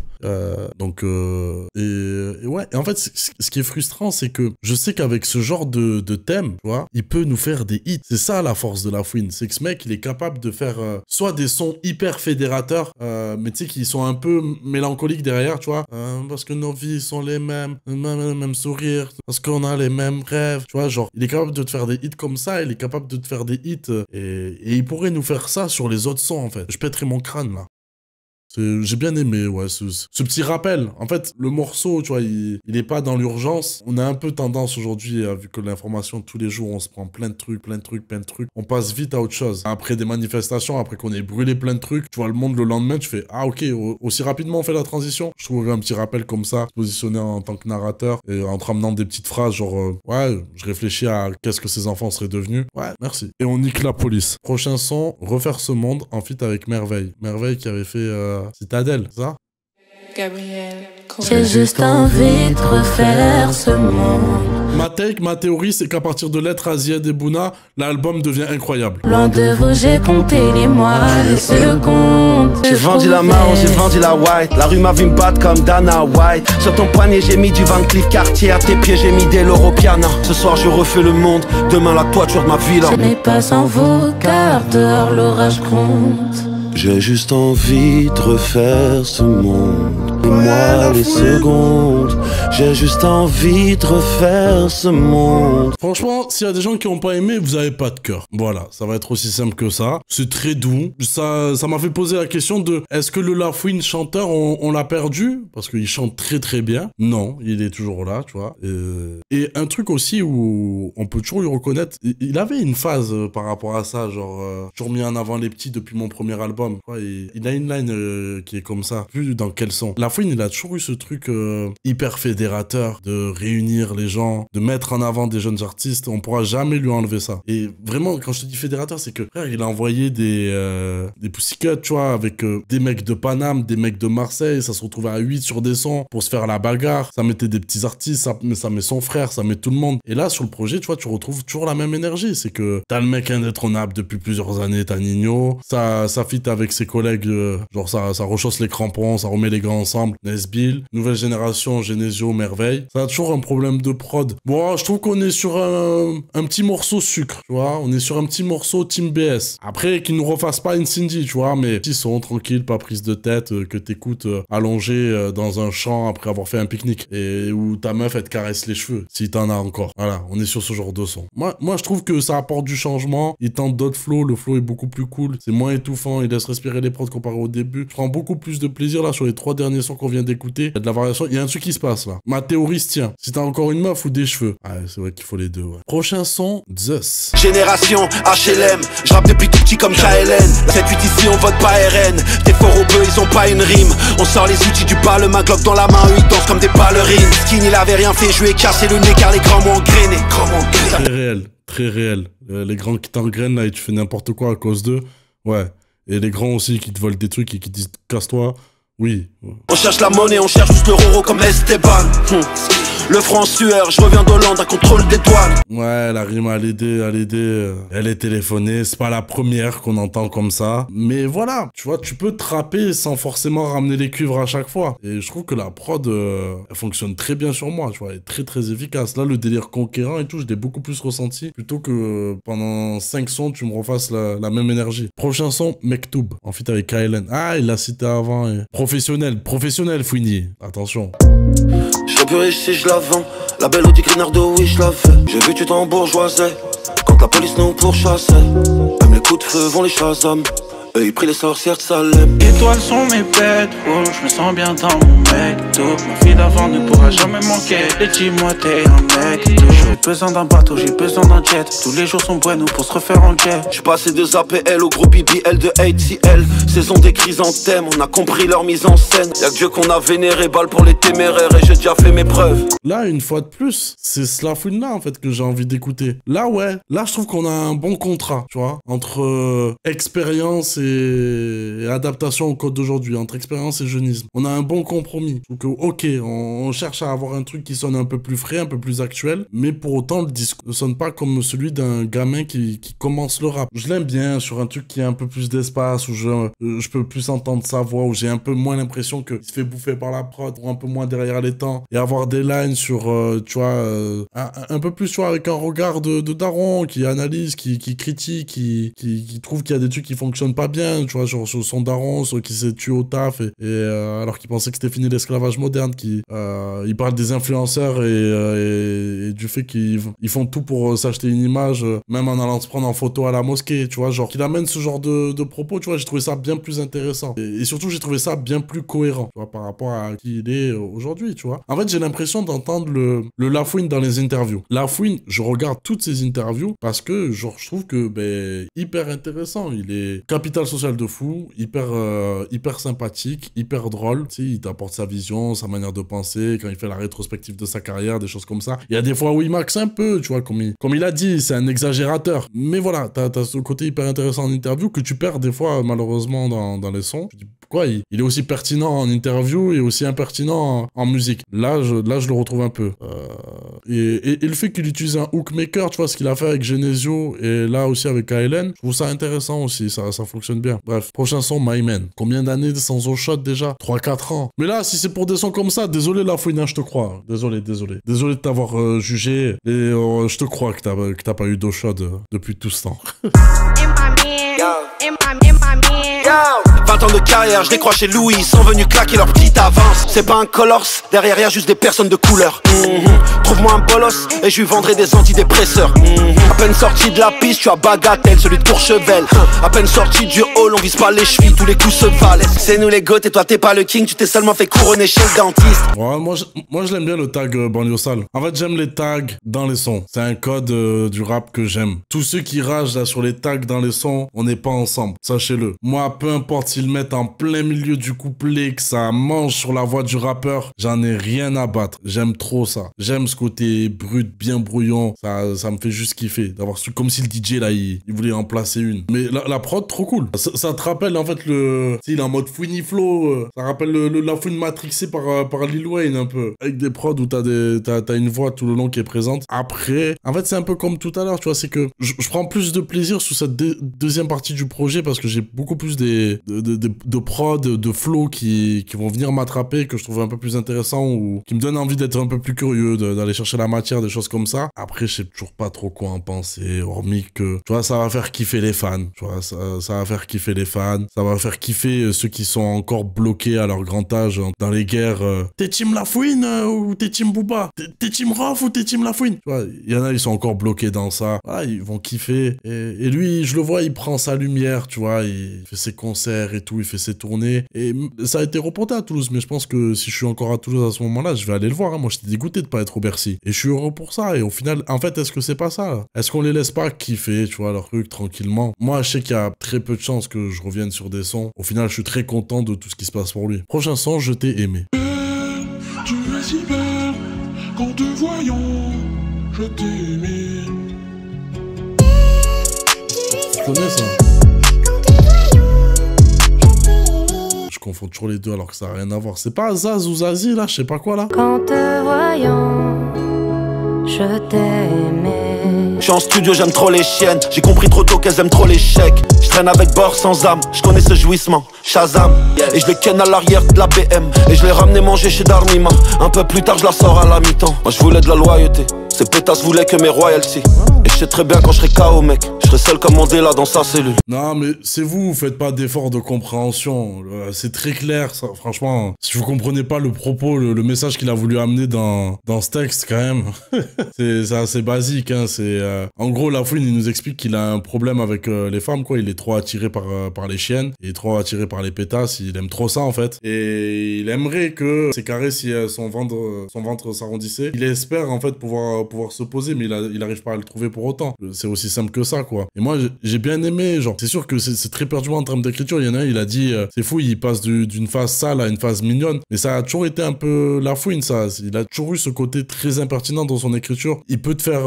Donc et ouais, et en fait ce qui est frustrant, c'est que je sais qu'avec ce genre de thème, tu vois, il peut nous faire des hits. C'est ça la force de La Fouine, c'est que ce mec il est capable de faire soit des sons hyper fédérateurs, mais tu sais qui sont un peu mélancoliques derrière, tu vois, parce que nos vies sont les mêmes, même sourire, parce qu'on a les mêmes rêves, tu vois, genre il est capable de te faire des hits comme ça, il est capable de te faire des hits et il pourrait nous faire ça sur les autres sons en fait. Je pèterais mon crâne là. J'ai bien aimé, ouais, ce petit rappel. En fait, le morceau, tu vois, il est pas dans l'urgence. On a un peu tendance aujourd'hui, vu que l'information tous les jours, on se prend plein de trucs. On passe vite à autre chose. Après des manifestations, après qu'on ait brûlé plein de trucs, tu vois le monde le lendemain, tu fais, ah ok, aussi rapidement on fait la transition. Je trouverais un petit rappel comme ça, positionné en tant que narrateur, et en te ramenant des petites phrases genre, ouais, je réfléchis à qu'est-ce que ces enfants seraient devenus. Ouais, merci. Et on nique la police. Prochain son, Refaire ce monde, en feat avec Merveille. Merveille qui avait fait Citadelle, ça? Gabriel. J'ai juste envie de refaire ce monde. Ma théorie, c'est qu'à partir de Lettres à Zied et Bouna, l'album devient incroyable. Loin de vous, j'ai compté les mois, les secondes. J'ai vendu la marron, j'ai vendu la white. La rue m'a vu me battre comme Dana White. Sur ton poignet, j'ai mis du Van Cleef Cartier. À tes pieds, j'ai mis des Loropiana. Ce soir, je refais le monde. Demain, la toiture de ma villa. Ce n'est pas sans vous, car dehors l'orage gronde. J'ai juste envie de refaire ce monde. Et moi les secondes. J'ai juste envie de refaire ce monde. Franchement, s'il y a des gens qui n'ont pas aimé, vous avez pas de cœur. Voilà, ça va être aussi simple que ça. C'est très doux. Ça m'a fait poser la question de est-ce que le Lafouine chanteur, on l'a perdu? Parce qu'il chante très très bien. Non, il est toujours là, tu vois. Et un truc aussi où on peut toujours lui reconnaître, il avait une phase par rapport à ça, genre toujours mis en avant les petits depuis mon premier album. Il a une line qui est comme ça. Plus dans quel son. Lafouine, il a toujours eu ce truc hyper fédérateur de réunir les gens, de mettre en avant des jeunes artistes. On pourra jamais lui enlever ça. Et vraiment, quand je te dis fédérateur, c'est que frère, il a envoyé des Pussycat, tu vois, avec des mecs de Paname, des mecs de Marseille. Ça se retrouvait à 8 sur des sons pour se faire la bagarre. Ça mettait des petits artistes, ça met son frère, ça met tout le monde. Et là, sur le projet, tu vois, tu retrouves toujours la même énergie. C'est que t'as le mec indétrônable depuis plusieurs années, t'as Nino. Ça fit avec ses collègues, genre ça rechausse les crampons, ça remet les gars ensemble. Nesbill, nouvelle génération, Genesio, Merveille. Ça a toujours un problème de prod. Bon, je trouve qu'on est sur un petit morceau sucre, tu vois. On est sur un petit morceau Team BS. Après, qu'ils nous refassent pas une Cindy, tu vois, mais petit son, tranquille, pas prise de tête, que t'écoutes allongé dans un champ après avoir fait un pique-nique. Et où ta meuf, elle te caresse les cheveux, si t'en as encore. Voilà, on est sur ce genre de son. Moi, je trouve que ça apporte du changement. Il tente d'autres flows, le flow est beaucoup plus cool. C'est moins étouffant, il laisse respirer les prods comparé au début. Je prends beaucoup plus de plaisir là sur les 3 derniers sons qu'on vient d'écouter. Il y a de la variation, il y a un truc qui se passe là. Ma théorie se tient. Si t'as encore une meuf ou des cheveux. Ah, c'est vrai qu'il faut les deux, ouais. Prochain son, Zeus. Génération HLM, je rappe depuis tout petit comme KLN. 7-8 ici, on vote pas RN. Tes faux rebeux, ils ont pas une rime. On sort les outils du parlement, Glock dans la main, eux ils dansent comme des ballerines. Skin, il avait rien fait, je lui ai cassé le nez car les grands m'ont engrainé. Très réel, très réel. Les grands qui t'engrainent là et tu fais n'importe quoi à cause d'eux. Ouais. Et les grands aussi qui te volent des trucs et qui te disent casse-toi. Oui. On cherche la monnaie, on cherche juste le roro comme Esteban. Le franc sueur, je reviens d'Hollande à contrôle des douanes. Ouais, la rime à l'aider, elle est téléphonée. C'est pas la première qu'on entend comme ça. Mais voilà, tu vois, tu peux te rapper sans forcément ramener les cuivres à chaque fois. Et je trouve que la prod, elle fonctionne très bien sur moi, tu vois. Elle est très très efficace. Là, le délire conquérant et tout, je l'ai beaucoup plus ressenti. Plutôt que pendant 5 sons, tu me refasses la même énergie. Prochain son, Mektoub, en feat avec KLN. Ah, il l'a cité avant. Professionnel, Fouini. Attention. Je serais plus riche si je la vends. La belle Audi Grinardo, oui, je la fais. J'ai vu tu t'en bourgeoisais. Quand la police nous pourchassait. Même les coups de feu vont les Shazam. Eux ils prient les sorcières de Salem. Étoiles sont mes bêtes, oh, je me sens bien dans mon mec. Ma fille d'avant ne pourra jamais manquer. Et dis-moi t'es un mec. J'ai besoin d'un bateau, j'ai besoin d'un jet. Tous les jours sont buenos pour se refaire en jet. J'suis passé de APL au gros BBL de ATL. Saison des chrysanthèmes, on a compris leur mise en scène. Y'a que Dieu qu'on a vénéré, balle pour les téméraires. Et j'ai déjà fait mes preuves. Là, une fois de plus, c'est Slafouine là en fait que j'ai envie d'écouter. Là, ouais, là je trouve qu'on a un bon contrat, tu vois, entre expérience et adaptation au code d'aujourd'hui, entre expérience et jeunisme. On a un bon compromis. Donc, ok, on cherche à avoir un truc qui sonne un peu plus frais, un peu plus actuel, mais pour autant, le disque ne sonne pas comme celui d'un gamin qui commence le rap. Je l'aime bien sur un truc qui a un peu plus d'espace, où je peux plus entendre sa voix, où j'ai un peu moins l'impression qu'il se fait bouffer par la prod, ou un peu moins derrière les temps, et avoir des lines sur, tu vois, un peu plus, tu vois, avec un regard de daron, qui analyse, qui critique, qui trouve qu'il y a des trucs qui fonctionnent pas bien, tu vois, genre sur son daron, ceux qui s'est tué au taf, alors qu'il pensait que c'était fini l'esclavage moderne, il parle des influenceurs et du fait qu'ils font tout pour s'acheter une image, même en allant se prendre en photo à la mosquée, tu vois, genre qu'il amène ce genre de propos, tu vois, j'ai trouvé ça bien plus intéressant. Et surtout, j'ai trouvé ça bien plus cohérent, tu vois, par rapport à qui il est aujourd'hui, tu vois. En fait, j'ai l'impression d'entendre le Lafouine dans les interviews. Lafouine, je regarde toutes ses interviews parce que, genre, je trouve que, hyper intéressant. Il est capital social de fou, hyper sympathique, hyper drôle. Tu sais, il t'apporte sa vision, sa manière de penser, quand il fait la rétrospective de sa carrière, des choses comme ça. Il y a des fois où il maxe un peu, tu vois, comme il a dit, c'est un exagérateur. Mais voilà, t'as ce côté hyper intéressant en interview que tu perds des fois, malheureusement, dans les sons. Je dis, pourquoi il est aussi pertinent en interview et aussi impertinent en musique. Là, je le retrouve un peu. Et le fait qu'il utilise un hookmaker, tu vois, ce qu'il a fait avec Genesio et là aussi avec ALN, je trouve ça intéressant aussi, ça fonctionne bien. Bref, prochain son, My Man. Combien d'années sans au shot déjà? 3-4 ans. Mais là, si c'est pour des sons comme ça, désolé Lafouine, je te crois. Désolé. Désolé de t'avoir jugé et je te crois que t'as pas eu d'eau chaude depuis tout ce temps. 20 ans de carrière, je les crois chez Louis, ils sont venus claquer leur petite avance. C'est pas un colors, derrière y'a juste des personnes de couleur. Trouve-moi un bolos et je lui vendrai des antidépresseurs. À peine sorti de la piste, tu as Bagatelle, celui de Courchevel. À peine sorti du hall, on vise pas les chevilles, tous les coups se valent. C'est nous les goths et toi t'es pas le king, tu t'es seulement fait couronner chez le dentiste. Ouais, moi je l'aime bien le tag banlieue sale. En fait, j'aime les tags dans les sons. C'est un code du rap que j'aime. Tous ceux qui ragent là sur les tags dans les sons, on n'est pas ensemble. Sachez-le. Moi, peu importe s'ils mettent en plein milieu du couplet, que ça mange sur la voix du rappeur, j'en ai rien à battre. J'aime trop ça. J'aime ce côté brut, bien brouillon. Ça me fait juste kiffer. D'avoir su comme si le DJ là, il voulait en placer une. Mais la prod, trop cool. Ça te rappelle en fait il est en mode Fouini Flow. Ça rappelle la fouine matrixée par Lil Wayne un peu. Avec des prods où t'as une voix tout le long qui est présente. Après, en fait, c'est un peu comme tout à l'heure, tu vois, c'est que je prends plus de plaisir sous cette deuxième partie du projet parce que j'ai beaucoup plus de prod, de flow qui vont venir m'attraper, que je trouve un peu plus intéressant ou qui me donnent envie d'être un peu plus curieux, d'aller chercher la matière, des choses comme ça. Après, je sais toujours pas trop quoi en penser, hormis que, tu vois, ça va faire kiffer les fans, tu vois, ça va faire kiffer les fans, ça va faire kiffer ceux qui sont encore bloqués à leur grand âge dans les guerres. T'es team Lafouine ou t'es team Booba? T'es team Rof ou t'es team Lafouine? Tu vois, il y en a, ils sont encore bloqués dans ça. Voilà, ils vont kiffer. Et lui, je le vois, il prend sa lumière, tu vois, il fait ses concerts et tout, il fait ses tournées. Et ça a été reporté à Toulouse, mais je pense que si je suis encore à Toulouse à ce moment-là, je vais aller le voir. Hein. Moi, j'étais dégoûté de pas être au Bercy. Et je suis heureux pour ça. Et au final, en fait, est-ce que c'est pas ça? Est-ce qu'on les laisse pas kiffer, tu vois, leur truc tranquillement? Moi, je sais qu'il y a très peu de chances que je revienne sur des sons. Au final, je suis très content de tout ce qui se passe pour lui. Prochain son, Je t'ai aimé. Tu es si belle, qu'en te voyant, je t'ai aimé. Tu connais ça? Je confonds toujours les deux alors que ça n'a rien à voir. C'est pas Zaz ou Zazie là, je sais pas quoi là. Qu'en te voyant, je t'aimais. Je suis en studio, j'aime trop les chiennes. J'ai compris trop tôt qu'elles aiment trop l'échec. Je traîne avec bord sans âme, je connais ce jouissement, Shazam. Et je les ken à l'arrière de la BM. Et je l'ai ramené manger chez Darnima. Un peu plus tard, je la sors à la mi-temps. Moi je voulais de la loyauté, ces pétasses voulaient que mes royalties. Et je sais très bien quand je serai KO mec, je serai seul comme Mandela dans sa cellule. Non mais c'est vous faites pas d'effort de compréhension. C'est très clair ça, franchement. Si vous comprenez pas le propos, le message qu'il a voulu amener dans ce texte quand même. c'est assez basique hein. En gros Lafouine il nous explique qu'il a un problème avec les femmes quoi. Il est trop attiré par les chiennes. Il est trop attiré par les pétasses. Il aime trop ça en fait. Et il aimerait que ses carrés si son ventre s'arrondissait. Il espère en fait pouvoir se poser mais il arrive pas à le trouver pour autant. C'est aussi simple que ça quoi. Et moi j'ai bien aimé genre. C'est sûr que c'est très perturbant en termes d'écriture. Il y en a un il a dit c'est fou il passe d'une phase sale à une phase mignonne. Mais ça a toujours été un peu Lafouine ça. Il a toujours eu ce côté très impertinent dans son écriture. Il peut te faire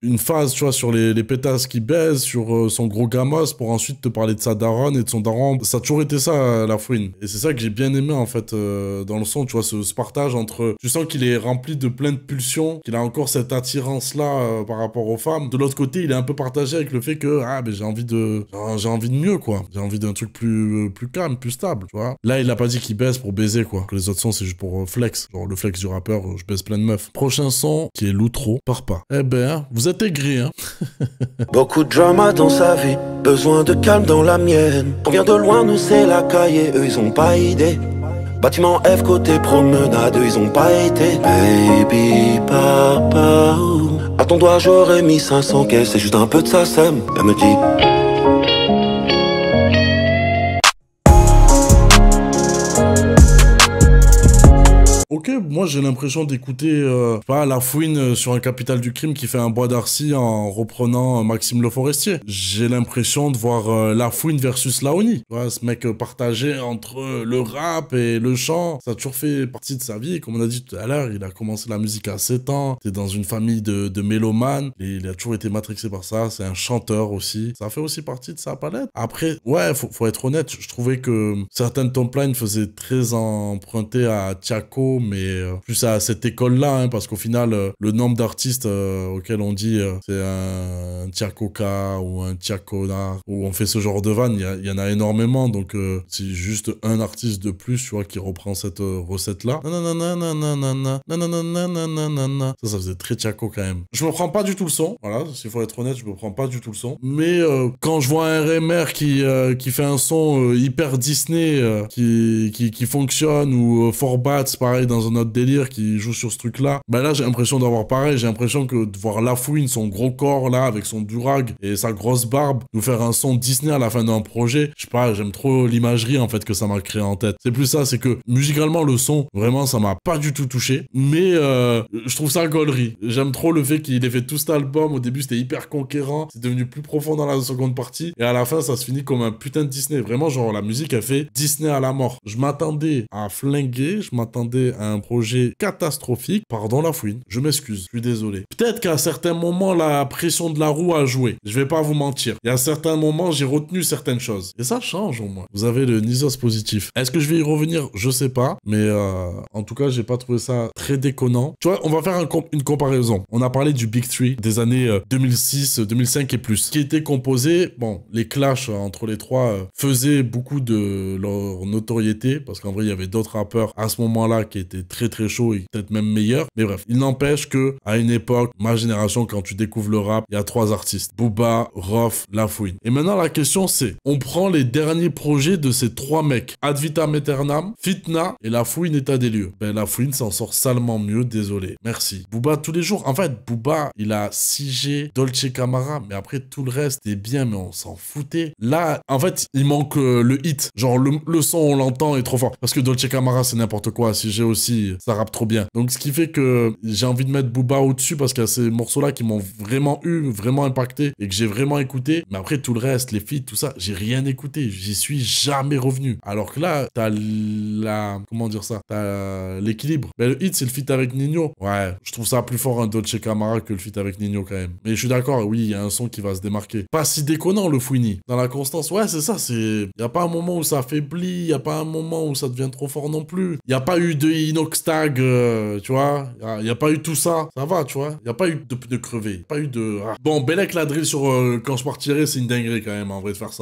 une phase tu vois sur les pétasses qui baisent, sur son gros gamos pour ensuite te parler de sa daronne et de son daron. Ça a toujours été ça Lafouine. Et c'est ça que j'ai bien aimé en fait dans le son. Tu vois ce partage entre... Tu sens qu'il est rempli de plein de pulsions, qu'il a encore cette attirance là par rapport aux femmes. De l'autre côté il est un peu partagé avec le fait que j'ai envie de mieux quoi. J'ai envie d'un truc plus calme, plus stable, tu vois. Là il a pas dit qu'il baise pour baiser quoi. Que les autres sons c'est juste pour flex. Genre le flex du rappeur, je baise plein de meufs. Prochain son qui est L'Outro par pas. Eh ben, vous êtes aigris hein. Beaucoup de drama dans sa vie, Besoin de calme dans la mienne. On vient de loin, nous c'est la cahier, eux ils ont pas idée. Bâtiment F côté promenade, eux ils ont pas été. Baby papa, à ton doigt j'aurais mis 500 caisses, c'est juste un peu de ça sème. Elle me dit Ok, moi j'ai l'impression d'écouter pas La Fouine sur un Capital du Crime qui fait un Bois d'Arcy en reprenant Maxime Le Forestier. J'ai l'impression de voir La Fouine versus Laoni. Tu vois, ce mec partagé entre le rap et le chant, ça a toujours fait partie de sa vie. Comme on a dit tout à l'heure, il a commencé la musique à 7 ans, il était dans une famille de mélomanes, et il a toujours été matrixé par ça, c'est un chanteur aussi. Ça fait aussi partie de sa palette. Après, ouais, faut être honnête, je trouvais que certaines top lines faisaient très emprunter à Tiako, mais plus à cette école-là, hein, parce qu'au final, le nombre d'artistes auxquels on dit c'est un Tiakoka ou un Tiakona, où on fait ce genre de vanne, il y en a énormément, donc c'est juste un artiste de plus, tu vois, qui reprend cette recette-là. Ça faisait très Tiako quand même. Je me prends pas du tout le son, voilà, s'il faut être honnête, je me prends pas du tout le son, mais quand je vois un RMR qui fait un son hyper Disney, qui fonctionne, ou Forbats, pareil, dans un autre délire, qui joue sur ce truc-là, ben là, j'ai l'impression d'avoir pareil, j'ai l'impression que de voir La Fouine, son gros corps, là, avec son durag et sa grosse barbe, nous faire un son Disney à la fin d'un projet, je sais pas, j'aime trop l'imagerie, en fait, que ça m'a créé en tête. C'est plus ça, c'est que, musicalement, le son, vraiment, ça m'a pas du tout touché, mais je trouve ça gaulerie. J'aime trop le fait qu'il ait fait tout cet album, au début, c'était hyper conquérant, c'est devenu plus profond dans la seconde partie, et à la fin, ça se finit comme un putain de Disney. Vraiment, genre, la musique, elle fait Disney à la mort. Je m'attendais à flinguer, je m'attendais à un projet catastrophique. Pardon La Fouine, je m'excuse, je suis désolé. Peut-être qu'à certains moments, la pression de la roue a joué. Je vais pas vous mentir. Il y a certains moments, j'ai retenu certaines choses. Et ça change au moins. Vous avez le Nisos positif. Est-ce que je vais y revenir? Je sais pas. Mais en tout cas, j'ai pas trouvé ça très déconnant. Tu vois, on va faire une comparaison. On a parlé du Big Three des années 2006, 2005 et plus. Qui était composé, bon, les clashs entre les trois faisaient beaucoup de leur notoriété. Parce qu'en vrai, il y avait d'autres rappeurs à ce moment-là qui étaient très très chauds et peut-être même meilleurs. Mais bref, il n'empêche que à une époque, ma génération, quand tu découvres le rap, il y a trois artistes. Booba, Rof, La Fouine. Et maintenant, la question c'est, on prend les derniers projets de ces trois mecs. Ad vitam aeternam, Fitna et La Fouine état des lieux. Ben, La Fouine s'en sort salement mieux, désolé. Merci. Booba tous les jours. En fait, Booba, il a 6G, Dolce Camara, mais après tout le reste est bien, mais on s'en foutait. Là, en fait, il manque le hit. Genre, le son, on l'entend, est trop fort. Parce que Dolce Camara, c'est n'importe quoi. 6G aussi, ça rappe trop bien. Donc, ce qui fait que j'ai envie de mettre Booba au-dessus parce qu'il y a ces morceaux-là qui m'ont vraiment impacté et que j'ai vraiment écouté. Mais après, tout le reste, les feats, tout ça, j'ai rien écouté. J'y suis jamais revenu. Alors que là, t'as comment dire ça? T'as l'équilibre. Mais le hit, c'est le feat avec Nino. Ouais, je trouve ça plus fort un Dolce Camara que le feat avec Nino quand même. Mais je suis d'accord, oui, il y a un son qui va se démarquer. Pas si déconnant, le Fouini. Dans la constance, ouais, c'est ça, il y a pas un moment où ça affaiblit, il y a pas un moment où ça devient trop fort non plus. Il y a pas eu de inoxtag, tu vois. Il y a pas eu tout ça. Ça va, tu vois. Il y a pas eu de pneus crevés. Pas eu de... Ah. Bon, Bellec la drill sur Quand je partirai, c'est une dinguerie quand même, en vrai, de faire ça.